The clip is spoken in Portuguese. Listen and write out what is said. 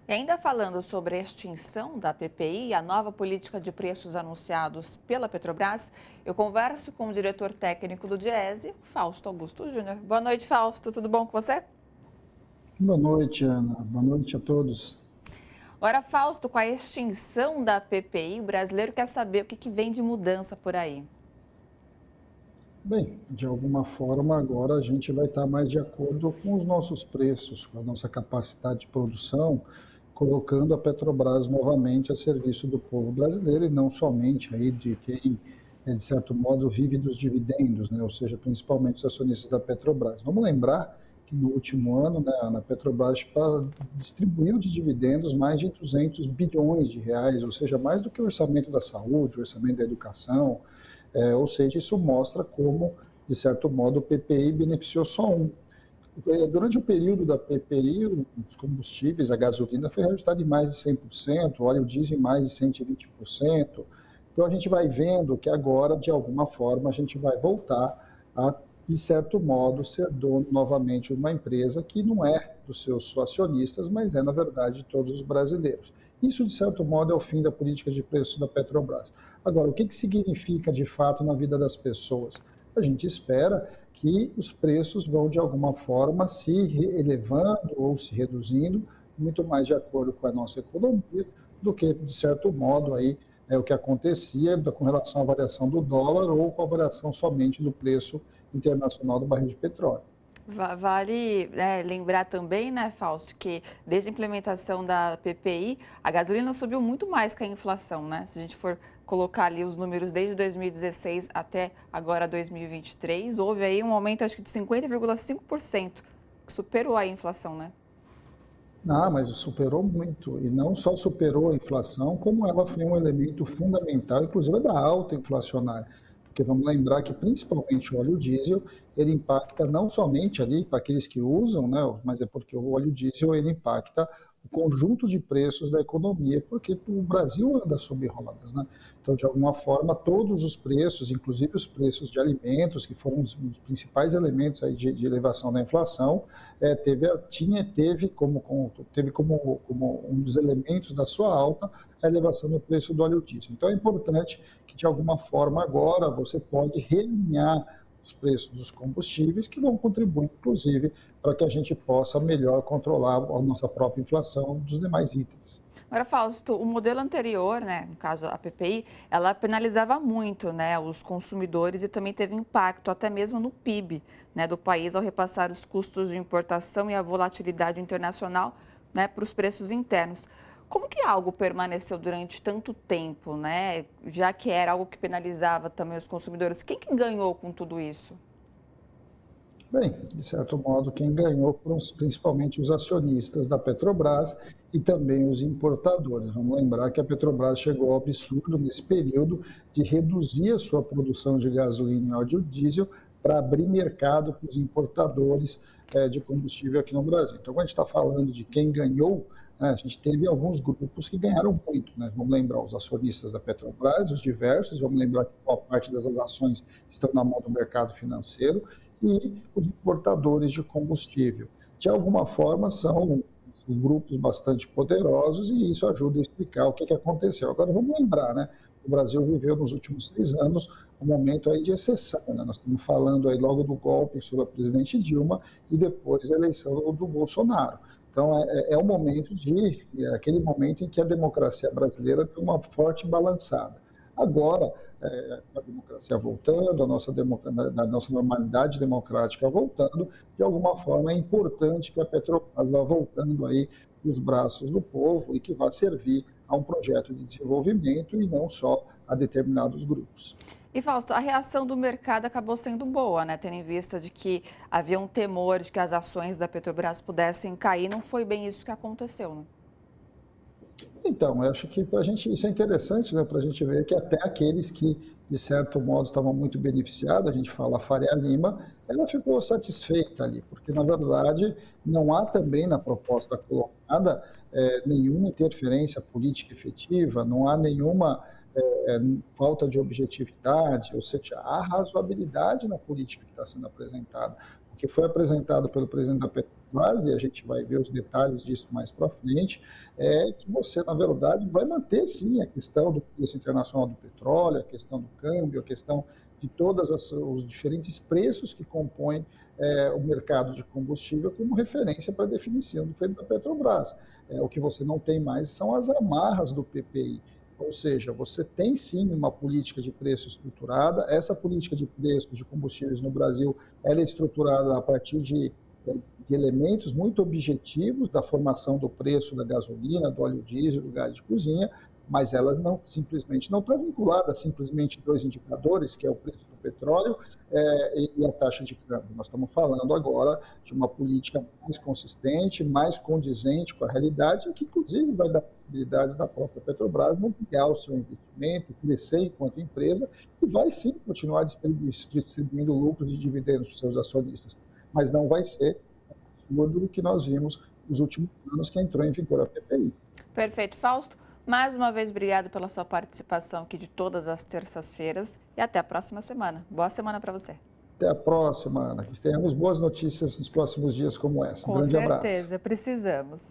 E ainda falando sobre a extinção da PPI e a nova política de preços anunciados pela Petrobras, eu converso com o diretor técnico do Diese, Fausto Augusto Júnior. Boa noite, Fausto. Tudo bom com você? Boa noite, Ana. Boa noite a todos. Agora, Fausto, com a extinção da PPI, o brasileiro quer saber o que vem de mudança por aí. Bem, de alguma forma agora a gente vai estar mais de acordo com os nossos preços, com a nossa capacidade de produção, colocando a Petrobras novamente a serviço do povo brasileiro e não somente aí de quem, de certo modo, vive dos dividendos, né? Ou seja, principalmente os acionistas da Petrobras. Vamos lembrar que no último ano, né, a Petrobras distribuiu de dividendos mais de 200 bilhões de reais, ou seja, mais do que o orçamento da saúde, o orçamento da educação. Ou seja, isso mostra como, de certo modo, o PPI beneficiou só um. Durante o período da PPI, os combustíveis, a gasolina foi reajustada em mais de 100%, o óleo diesel em mais de 120%. Então, a gente vai vendo que agora, de alguma forma, a gente vai voltar a, de certo modo, ser dono novamente de uma empresa que não é dos seus acionistas, mas é, na verdade, de todos os brasileiros. Isso, de certo modo, é o fim da política de preços da Petrobras. Agora, o que significa de fato na vida das pessoas? A gente espera que os preços vão, de alguma forma, se elevando ou se reduzindo, muito mais de acordo com a nossa economia, do que, de certo modo, aí, é o que acontecia com relação à variação do dólar ou com a variação somente do preço internacional do barril de petróleo. Vale, lembrar também, né, Fausto, que desde a implementação da PPI, a gasolina subiu muito mais que a inflação, né? Se a gente for colocar ali os números desde 2016 até agora 2023, houve aí um aumento, acho que de 50,5%, que superou a inflação, né? Ah, mas superou muito, e não só superou a inflação, como ela foi um elemento fundamental, inclusive da alta inflacionária, porque vamos lembrar que principalmente o óleo diesel, ele impacta não somente ali para aqueles que usam, né, mas é porque o óleo diesel ele impacta o conjunto de preços da economia, porque o Brasil anda sob rodas, né? Então, de alguma forma, todos os preços, inclusive os preços de alimentos, que foram os principais elementos aí de elevação da inflação, teve como um dos elementos da sua alta a elevação do preço do óleo diesel. Então é importante que, de alguma forma, agora você pode realinhar os preços dos combustíveis, que vão contribuir, inclusive, para que a gente possa melhor controlar a nossa própria inflação dos demais itens. Agora, Fausto, o modelo anterior, né, no caso a PPI, ela penalizava muito, né, os consumidores e também teve impacto até mesmo no PIB, né, do país ao repassar os custos de importação e a volatilidade internacional, né, para os preços internos. Como que algo permaneceu durante tanto tempo, né, já que era algo que penalizava também os consumidores? Quem que ganhou com tudo isso? Bem, de certo modo, quem ganhou foram principalmente os acionistas da Petrobras e também os importadores. Vamos lembrar que a Petrobras chegou ao absurdo nesse período de reduzir a sua produção de gasolina e óleo diesel para abrir mercado para os importadores de combustível aqui no Brasil. Então, quando a gente está falando de quem ganhou, né, a gente teve alguns grupos que ganharam muito, né? Vamos lembrar os acionistas da Petrobras, os diversos, vamos lembrar que boa parte dessas ações estão na mão do mercado financeiro, e os importadores de combustível. De alguma forma, são grupos bastante poderosos e isso ajuda a explicar o que aconteceu. Agora, vamos lembrar, né? O Brasil viveu nos últimos 6 anos um momento aí de exceção, né? Nós estamos falando aí logo do golpe sobre a presidente Dilma e depois a eleição do Bolsonaro. Então, é um momento aquele momento em que a democracia brasileira deu uma forte balançada. Agora, a democracia voltando, a nossa normalidade democrática voltando, de alguma forma é importante que a Petrobras vá voltando aí nos braços do povo e que vá servir a um projeto de desenvolvimento e não só a determinados grupos. E, Fausto, a reação do mercado acabou sendo boa, né? Tendo em vista de que havia um temor de que as ações da Petrobras pudessem cair, não foi bem isso que aconteceu, né? Então, eu acho que para a gente isso é interessante, né, para a gente ver que até aqueles que, de certo modo, estavam muito beneficiados, a gente fala a Faria Lima, ela ficou satisfeita ali, porque, na verdade, não há também na proposta colocada nenhuma interferência política efetiva, não há nenhuma falta de objetividade, ou seja, há razoabilidade na política que está sendo apresentada. O que foi apresentado pelo presidente da Petrobras, e a gente vai ver os detalhes disso mais para frente, é que você, na verdade, vai manter, sim, a questão do preço internacional do petróleo, a questão do câmbio, a questão de todos os diferentes preços que compõem o mercado de combustível como referência para a definição do preço da Petrobras. O que você não tem mais são as amarras do PPI. Ou seja, você tem sim uma política de preço estruturada. Essa política de preços de combustíveis no Brasil, ela é estruturada a partir de elementos muito objetivos da formação do preço da gasolina, do óleo diesel, do gás de cozinha, mas elas não simplesmente não está vinculada a simplesmente dois indicadores, que é o preço do petróleo e a taxa de câmbio. Nós estamos falando agora de uma política mais consistente, mais condizente com a realidade, que inclusive vai dar possibilidades da própria Petrobras ampliar o seu investimento, crescer enquanto empresa e vai sim continuar distribuindo lucros e dividendos para os seus acionistas, mas não vai ser absurdo do que nós vimos nos últimos anos que entrou em vigor a PPI. Perfeito, Fausto. Mais uma vez, obrigado pela sua participação aqui de todas as terças-feiras e até a próxima semana. Boa semana para você. Até a próxima, Ana. Que tenhamos boas notícias nos próximos dias como essa. Um grande abraço. Com certeza, precisamos.